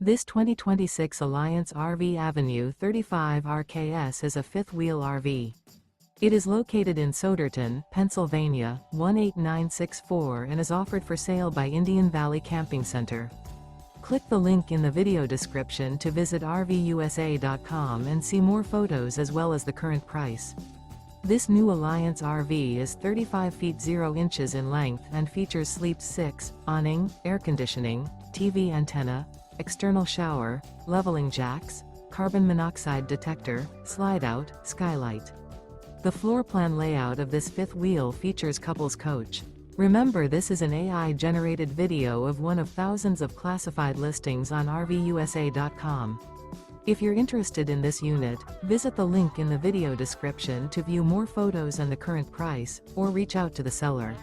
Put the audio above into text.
This 2026 Alliance RV Avenue 35 RKS is a fifth-wheel RV. It is located in Souderton, Pennsylvania, 18964 and is offered for sale by Indian Valley Camping Center. Click the link in the video description to visit RVUSA.com and see more photos as well as the current price. This new Alliance RV is 35 feet 0 inches in length and features sleep 6, awning, air conditioning, TV antenna, external shower, leveling jacks, carbon monoxide detector, slide-out, skylight. The floor plan layout of this fifth wheel features couples coach. Remember, this is an AI-generated video of one of thousands of classified listings on RVUSA.com. If you're interested in this unit, visit the link in the video description to view more photos and the current price, or reach out to the seller.